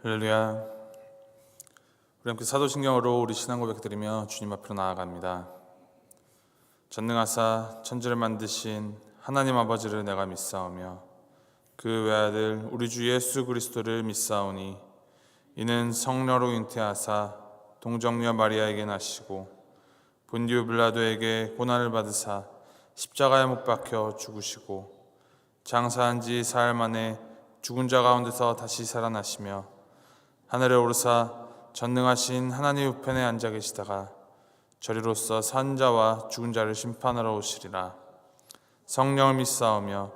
할렐루야. 우리 함께 사도신경으로 우리 신앙 고백드리며 주님 앞으로 나아갑니다. 전능하사 천지를 만드신 하나님 아버지를 내가 믿사오며 그 외아들 우리 주 예수 그리스도를 믿사오니 이는 성령으로 잉태하사 동정녀 마리아에게 나시고 본디오 빌라도에게 고난을 받으사 십자가에 못 박혀 죽으시고 장사한 지 사흘 만에 죽은 자 가운데서 다시 살아나시며 하늘에 오르사 전능하신 하나님 우편에 앉아 계시다가 저리로서 산 자와 죽은 자를 심판하러 오시리라. 성령을 믿사오며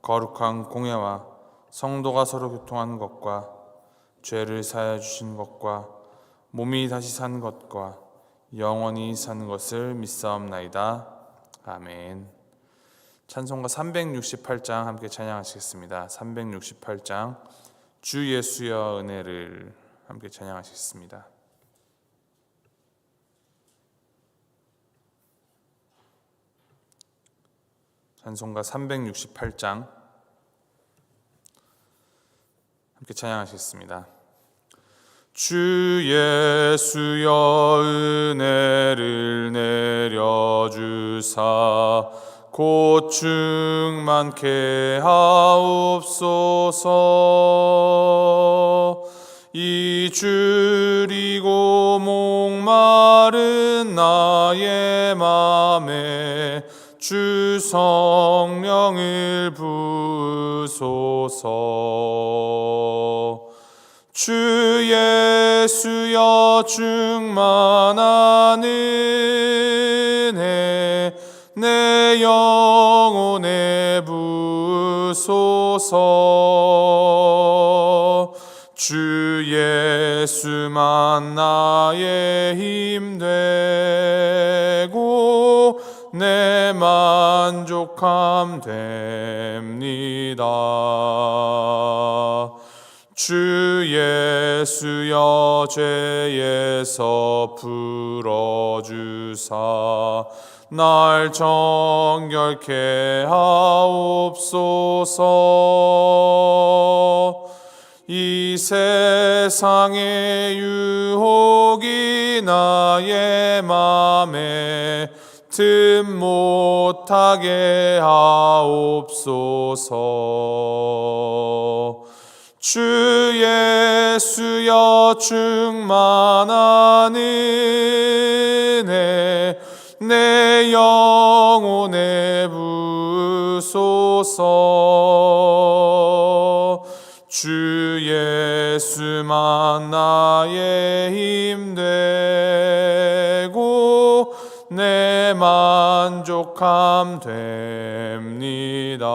거룩한 공예와 성도가 서로 교통하는 것과 죄를 사하여 주신 것과 몸이 다시 사는 것과 영원히 사는 것을 믿사옵나이다. 아멘. 찬송가 368장 함께 찬양하시겠습니다. 368장 주 예수여 은혜를 함께 찬양하시겠습니다. 찬송가 368장 함께 찬양하시겠습니다. 주 예수여 은혜를 내려주사 곧 충만케 하옵소서. 이 줄이고 목마른 나의 맘에 주 성령을 부으소서. 주 예수여 충만한 은혜 내 영혼에 부으소서. 주 예수만 나의 힘 되고 내 만족함 됩니다. 주 예수여 죄에서 풀어주사 날 정결케 하옵소서. 이 세상의 유혹이 나의 맘에 틈 못하게 하옵소서. 주 예수여 충만한 은혜 내 영혼에 부으소서. 주 예수만 나의 힘 되고 내 만족함 됩니다.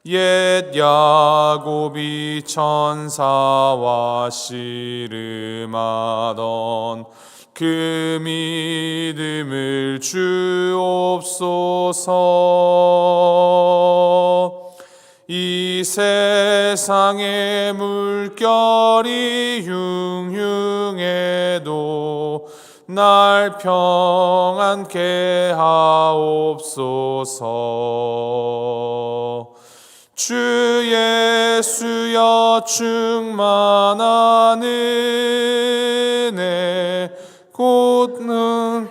옛 야곱이 천사와 씨름하던 그 믿음을 주옵소서. 이 세상의 물결이 흉흉해도 날 평안케 하옵소서. 주 예수여 충만한 은혜 곧는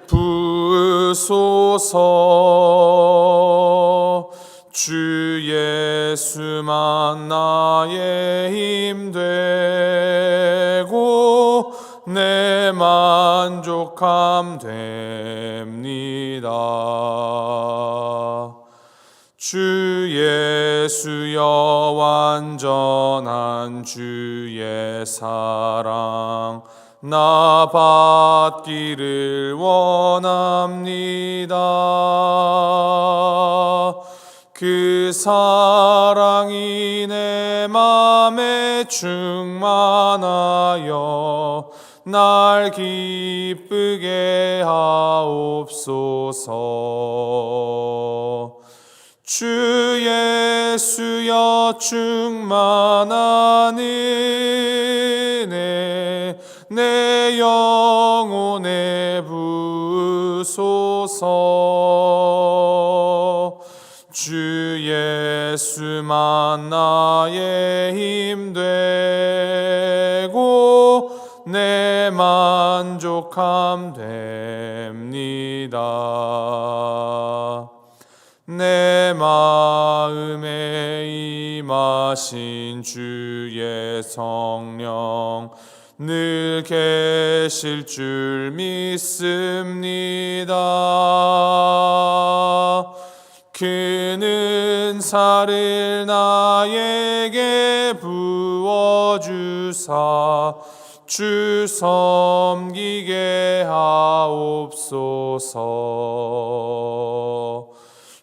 부으소서. 주 예수만 나의 힘 되고 내 만족함 됩니다. 주 예수여 완전한 주의 사랑 나 받기를 원합니다. 그 사랑이 내 맘에 충만하여 날 기쁘게 하옵소서. 주 예수여 충만한 은혜 내 영혼에 부으소서. 주 예수만 나의 힘 되고 내 만족함 됩니다. 내 마음에 임하신 주의 성령 늘 계실 줄 믿습니다. 그는 은사를 나에게 부어주사 주 섬기게 하옵소서.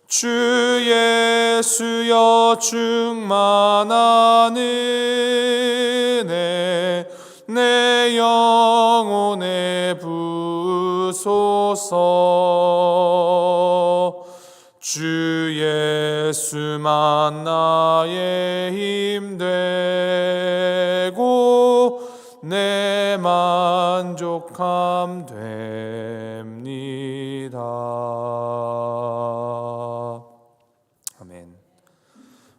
주 예수여 충만한 은혜 내 영혼에 부으소서. 주 예수만 나의 힘 되고 내 만족함 됩니다. 아멘.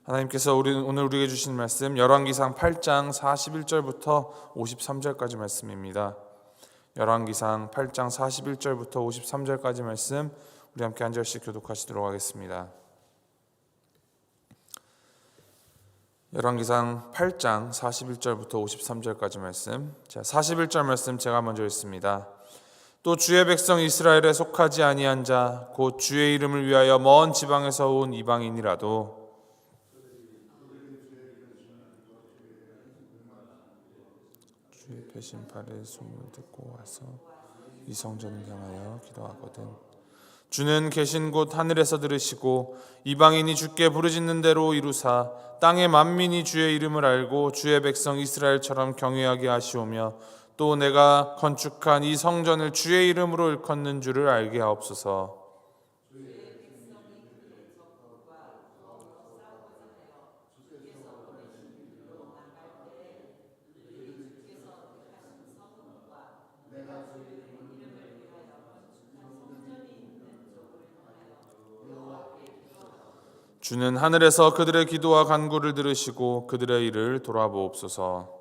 하나님께서 오늘 우리에게 주신 말씀 열왕기상 8장 41절부터 53절까지 말씀입니다. 열왕기상 8장 41절부터 53절까지 말씀 우리 함께 한 절씩 교독하시도록 하겠습니다. 열왕기상 8장 41절부터 53절까지 말씀. 자, 41절 말씀 제가 먼저 읽습니다. 또 주의 백성 이스라엘에 속하지 아니한 자 곧 주의 이름을 위하여 먼 지방에서 온 이방인이라도 주의 배신팔의 소문을 듣고 와서 이 성전을 향하여 기도하거든 주는 계신 곳 하늘에서 들으시고 이방인이 주께 부르짖는 대로 이루사 땅의 만민이 주의 이름을 알고 주의 백성 이스라엘처럼 경외하게 하시오며 또 내가 건축한 이 성전을 주의 이름으로 일컫는 줄을 알게 하옵소서. 주는 하늘에서 그들의 기도와 간구를 들으시고 그들의 일을 돌아보옵소서.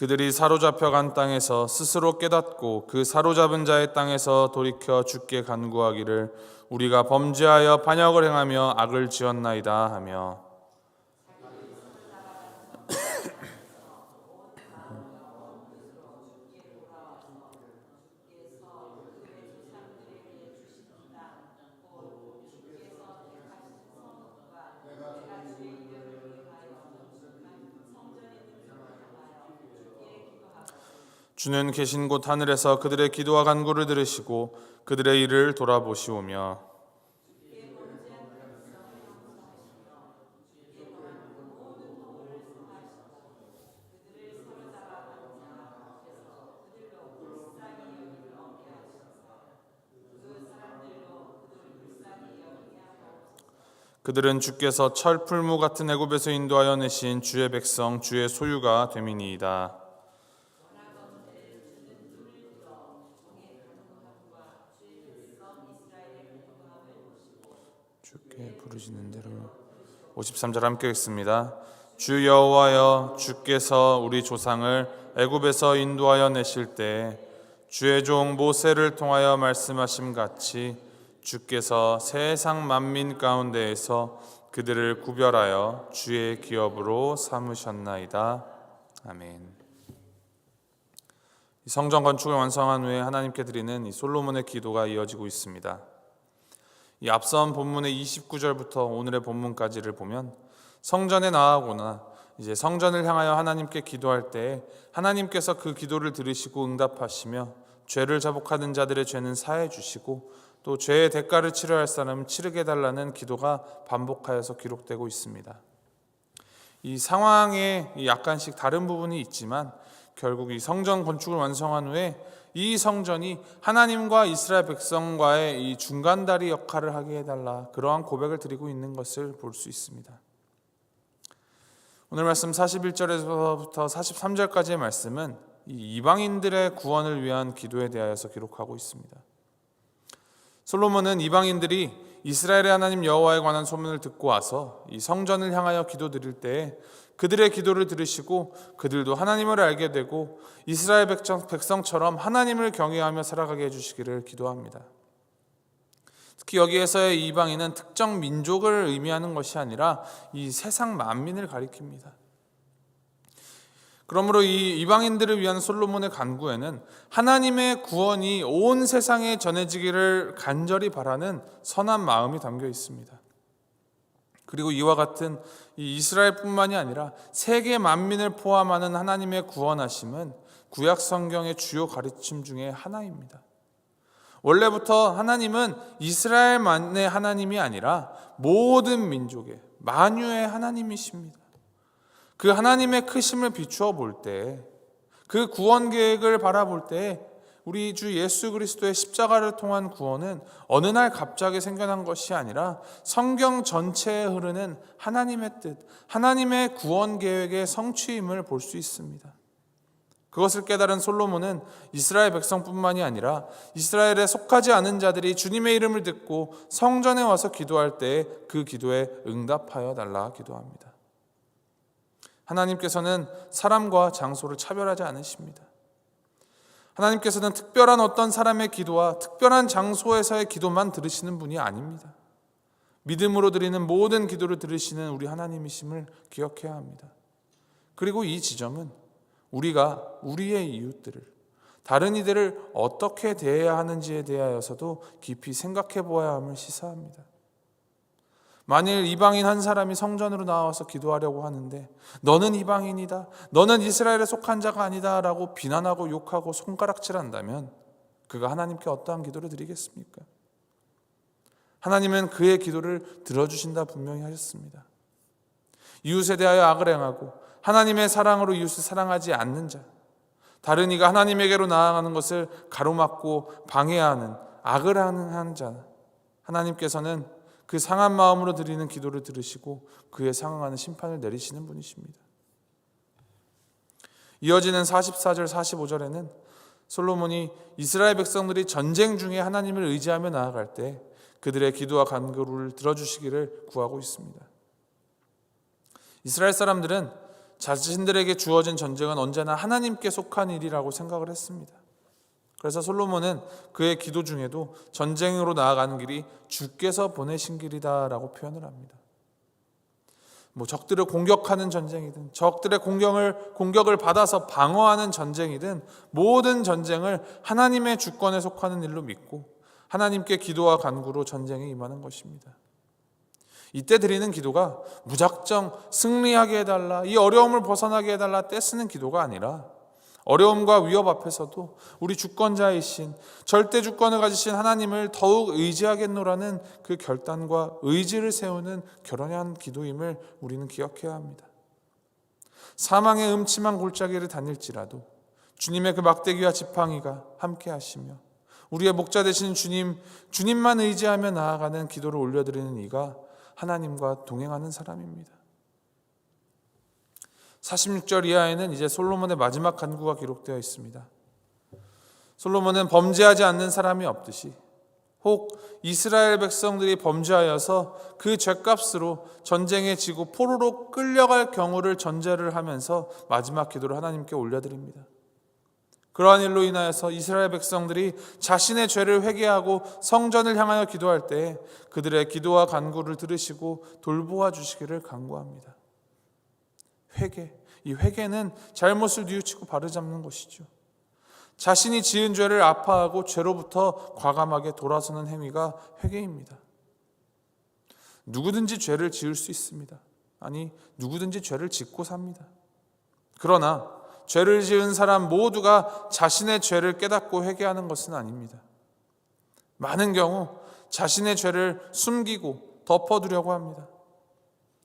그들이 사로잡혀 간 땅에서 스스로 깨닫고 그 사로잡은 자의 땅에서 돌이켜 주께 간구하기를 우리가 범죄하여 반역을 행하며 악을 지었나이다 하며 주는 계신 곳 하늘에서 그들의 기도와 간구를 들으시고 그들의 일을 돌아보시오며 그들은 주께서 철 풀무 같은 애굽에서 인도하여 내신 주의 백성 주의 소유가 됨이니이다. 주께 부르시는 대로 53절 함께 읽습니다. 주 여호와여 주께서 우리 조상을 애굽에서 인도하여 내실 때 주의 종 모세를 통하여 말씀하심 같이 주께서 세상 만민 가운데에서 그들을 구별하여 주의 기업으로 삼으셨나이다. 아멘. 성전 건축을 완성한 후에 하나님께 드리는 이 솔로몬의 기도가 이어지고 있습니다. 이 앞선 본문의 29절부터 오늘의 본문까지를 보면 성전에 나아오거나 이제 성전을 향하여 하나님께 기도할 때 하나님께서 그 기도를 들으시고 응답하시며 죄를 자복하는 자들의 죄는 사해 주시고 또 죄의 대가를 치러야 할 사람은 치르게 해달라는 기도가 반복하여서 기록되고 있습니다. 이 상황에 약간씩 다른 부분이 있지만 결국 이 성전 건축을 완성한 후에 이 성전이 하나님과 이스라엘 백성과의 이 중간다리 역할을 하게 해달라, 그러한 고백을 드리고 있는 것을 볼 수 있습니다. 오늘 말씀 41절에서부터 43절까지의 말씀은 이 이방인들의 구원을 위한 기도에 대하여서 기록하고 있습니다. 솔로몬은 이방인들이 이스라엘의 하나님 여호와에 관한 소문을 듣고 와서 이 성전을 향하여 기도드릴 때에 그들의 기도를 들으시고 그들도 하나님을 알게 되고 이스라엘 백성처럼 하나님을 경외하며 살아가게 해주시기를 기도합니다. 특히 여기에서의 이방인은 특정 민족을 의미하는 것이 아니라 이 세상 만민을 가리킵니다. 그러므로 이 이방인들을 위한 솔로몬의 간구에는 하나님의 구원이 온 세상에 전해지기를 간절히 바라는 선한 마음이 담겨 있습니다. 그리고 이와 같은 이 이스라엘뿐만이 아니라 세계 만민을 포함하는 하나님의 구원하심은 구약 성경의 주요 가르침 중에 하나입니다. 원래부터 하나님은 이스라엘만의 하나님이 아니라 모든 민족의 만유의 하나님이십니다. 그 하나님의 크심을 비추어 볼 때, 그 구원 계획을 바라볼 때 우리 주 예수 그리스도의 십자가를 통한 구원은 어느 날 갑자기 생겨난 것이 아니라 성경 전체에 흐르는 하나님의 뜻, 하나님의 구원 계획의 성취임을 볼 수 있습니다. 그것을 깨달은 솔로몬은 이스라엘 백성뿐만이 아니라 이스라엘에 속하지 않은 자들이 주님의 이름을 듣고 성전에 와서 기도할 때 그 기도에 응답하여 달라 기도합니다. 하나님께서는 사람과 장소를 차별하지 않으십니다. 하나님께서는 특별한 어떤 사람의 기도와 특별한 장소에서의 기도만 들으시는 분이 아닙니다. 믿음으로 드리는 모든 기도를 들으시는 우리 하나님이심을 기억해야 합니다. 그리고 이 지점은 우리가 우리의 이웃들을, 다른 이들을 어떻게 대해야 하는지에 대하여서도 깊이 생각해 보아야 함을 시사합니다. 만일 이방인 한 사람이 성전으로 나와서 기도하려고 하는데 너는 이방인이다, 너는 이스라엘에 속한 자가 아니다 라고 비난하고 욕하고 손가락질한다면 그가 하나님께 어떠한 기도를 드리겠습니까? 하나님은 그의 기도를 들어주신다 분명히 하셨습니다. 이웃에 대하여 악을 행하고 하나님의 사랑으로 이웃을 사랑하지 않는 자, 다른 이가 하나님에게로 나아가는 것을 가로막고 방해하는 악을 하는 자, 하나님께서는 그 상한 마음으로 드리는 기도를 들으시고 그에 상응하는 심판을 내리시는 분이십니다. 이어지는 44절 45절에는 솔로몬이 이스라엘 백성들이 전쟁 중에 하나님을 의지하며 나아갈 때 그들의 기도와 간구를 들어주시기를 구하고 있습니다. 이스라엘 사람들은 자신들에게 주어진 전쟁은 언제나 하나님께 속한 일이라고 생각을 했습니다. 그래서 솔로몬은 그의 기도 중에도 전쟁으로 나아가는 길이 주께서 보내신 길이다라고 표현을 합니다. 적들을 공격하는 전쟁이든 적들의 공격을 받아서 방어하는 전쟁이든 모든 전쟁을 하나님의 주권에 속하는 일로 믿고 하나님께 기도와 간구로 전쟁에 임하는 것입니다. 이때 드리는 기도가 무작정 승리하게 해달라, 이 어려움을 벗어나게 해달라 떼쓰는 기도가 아니라 어려움과 위협 앞에서도 우리 주권자이신 절대 주권을 가지신 하나님을 더욱 의지하겠노라는 그 결단과 의지를 세우는 결연한 기도임을 우리는 기억해야 합니다. 사망의 음침한 골짜기를 다닐지라도 주님의 그 막대기와 지팡이가 함께 하시며 우리의 목자 되신 주님만 의지하며 나아가는 기도를 올려드리는 이가 하나님과 동행하는 사람입니다. 46절 이하에는 이제 솔로몬의 마지막 간구가 기록되어 있습니다. 솔로몬은 범죄하지 않는 사람이 없듯이 혹 이스라엘 백성들이 범죄하여서 그 죄값으로 전쟁에 지고 포로로 끌려갈 경우를 전제를 하면서 마지막 기도를 하나님께 올려드립니다. 그러한 일로 인하여서 이스라엘 백성들이 자신의 죄를 회개하고 성전을 향하여 기도할 때 그들의 기도와 간구를 들으시고 돌보아 주시기를 간구합니다. 이 회개는 잘못을 뉘우치고 바로잡는 것이죠. 자신이 지은 죄를 아파하고 죄로부터 과감하게 돌아서는 행위가 회개입니다. 누구든지 죄를 지을 수 있습니다. 아니, 누구든지 죄를 짓고 삽니다. 그러나 죄를 지은 사람 모두가 자신의 죄를 깨닫고 회개하는 것은 아닙니다. 많은 경우 자신의 죄를 숨기고 덮어두려고 합니다.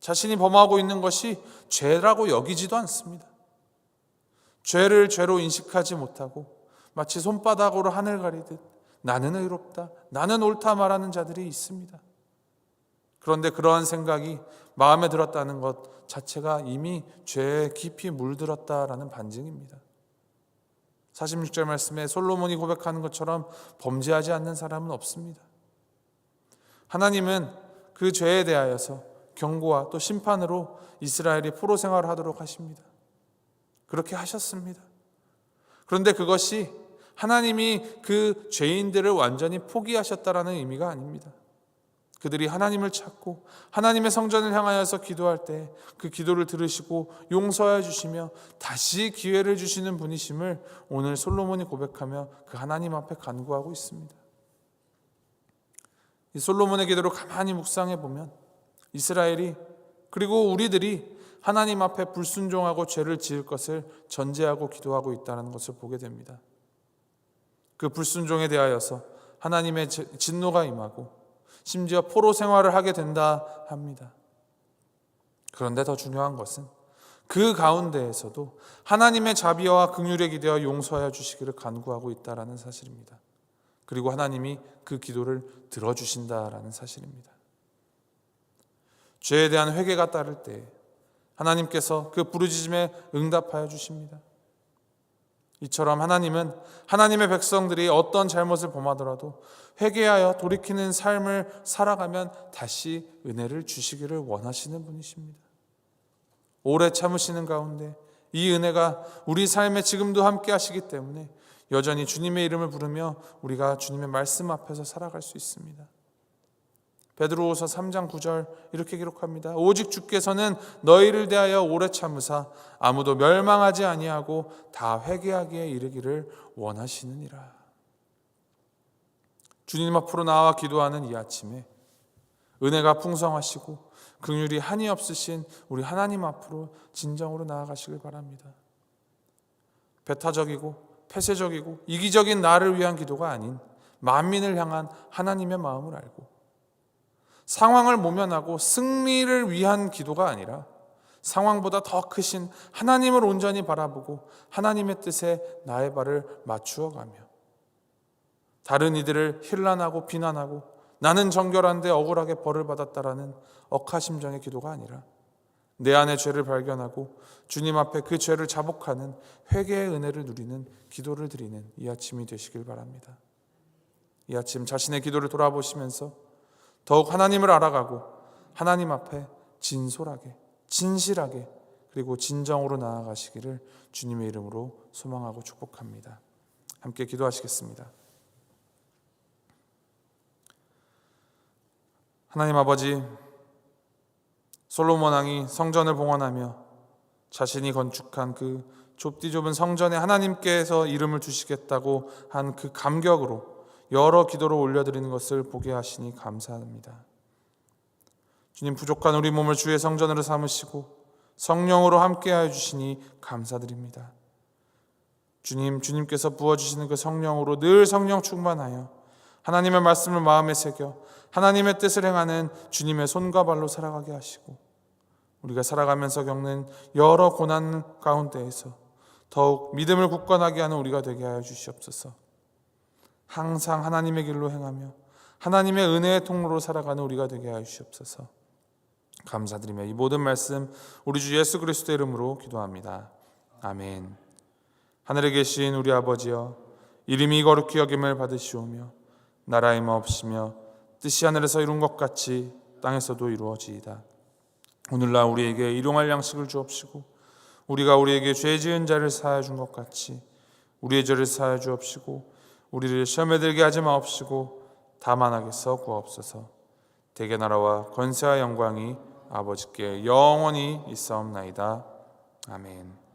자신이 범하고 있는 것이 죄라고 여기지도 않습니다. 죄를 죄로 인식하지 못하고 마치 손바닥으로 하늘 가리듯 나는 의롭다, 나는 옳다 말하는 자들이 있습니다. 그런데 그러한 생각이 마음에 들었다는 것 자체가 이미 죄에 깊이 물들었다라는 반증입니다. 46절 말씀에 솔로몬이 고백하는 것처럼 범죄하지 않는 사람은 없습니다. 하나님은 그 죄에 대하여서 경고와 또 심판으로 이스라엘이 포로 생활을 하도록 하십니다. 그렇게 하셨습니다. 그런데 그것이 하나님이 그 죄인들을 완전히 포기하셨다라는 의미가 아닙니다. 그들이 하나님을 찾고 하나님의 성전을 향하여서 기도할 때 그 기도를 들으시고 용서해 주시며 다시 기회를 주시는 분이심을 오늘 솔로몬이 고백하며 그 하나님 앞에 간구하고 있습니다. 이 솔로몬의 기도를 가만히 묵상해 보면 이스라엘이 그리고 우리들이 하나님 앞에 불순종하고 죄를 지을 것을 전제하고 기도하고 있다는 것을 보게 됩니다. 그 불순종에 대하여서 하나님의 진노가 임하고 심지어 포로 생활을 하게 된다 합니다. 그런데 더 중요한 것은 그 가운데에서도 하나님의 자비와 긍휼에 기대어 용서하여 주시기를 간구하고 있다는 사실입니다. 그리고 하나님이 그 기도를 들어주신다라는 사실입니다. 죄에 대한 회개가 따를 때 하나님께서 그 부르짖음에 응답하여 주십니다. 이처럼 하나님은 하나님의 백성들이 어떤 잘못을 범하더라도 회개하여 돌이키는 삶을 살아가면 다시 은혜를 주시기를 원하시는 분이십니다. 오래 참으시는 가운데 이 은혜가 우리 삶에 지금도 함께 하시기 때문에 여전히 주님의 이름을 부르며 우리가 주님의 말씀 앞에서 살아갈 수 있습니다. 베드로후서 3장 9절 이렇게 기록합니다. 오직 주께서는 너희를 대하여 오래 참으사 아무도 멸망하지 아니하고 다 회개하기에 이르기를 원하시느니라. 주님 앞으로 나와 기도하는 이 아침에 은혜가 풍성하시고 긍휼이 한이 없으신 우리 하나님 앞으로 진정으로 나아가시길 바랍니다. 배타적이고 폐쇄적이고 이기적인 나를 위한 기도가 아닌 만민을 향한 하나님의 마음을 알고 상황을 모면하고 승리를 위한 기도가 아니라 상황보다 더 크신 하나님을 온전히 바라보고 하나님의 뜻에 나의 발을 맞추어가며 다른 이들을 힐난하고 비난하고 나는 정결한데 억울하게 벌을 받았다라는 억하심정의 기도가 아니라 내 안의 죄를 발견하고 주님 앞에 그 죄를 자복하는 회개의 은혜를 누리는 기도를 드리는 이 아침이 되시길 바랍니다. 이 아침 자신의 기도를 돌아보시면서 더욱 하나님을 알아가고 하나님 앞에 진솔하게 진실하게 그리고 진정으로 나아가시기를 주님의 이름으로 소망하고 축복합니다. 함께 기도하시겠습니다. 하나님 아버지, 솔로몬 왕이 성전을 봉헌하며 자신이 건축한 그 좁디 좁은 성전에 하나님께서 이름을 두시겠다고 한 그 감격으로 여러 기도를 올려드리는 것을 보게 하시니 감사합니다. 주님, 부족한 우리 몸을 주의 성전으로 삼으시고 성령으로 함께하여 주시니 감사드립니다. 주님께서 부어주시는 그 성령으로 늘 성령 충만하여 하나님의 말씀을 마음에 새겨 하나님의 뜻을 행하는 주님의 손과 발로 살아가게 하시고 우리가 살아가면서 겪는 여러 고난 가운데에서 더욱 믿음을 굳건하게 하는 우리가 되게 하여 주시옵소서. 항상 하나님의 길로 행하며 하나님의 은혜의 통로로 살아가는 우리가 되게 하여 주시옵소서. 감사드리며 이 모든 말씀 우리 주 예수 그리스도의 이름으로 기도합니다. 아멘. 하늘에 계신 우리 아버지여, 이름이 거룩히 여김을 받으시오며 나라의 마옵시며 뜻이 하늘에서 이룬 것 같이 땅에서도 이루어지이다. 오늘날 우리에게 일용할 양식을 주옵시고 우리가 우리에게 죄 지은 자를 사하여 준 것 같이 우리의 죄를 사하여 주옵시고 우리를 시험에 들게 하지 마옵시고 다만 악에서 구하옵소서. 대개 나라와 권세와 영광이 아버지께 영원히 있사옵나이다. 아멘.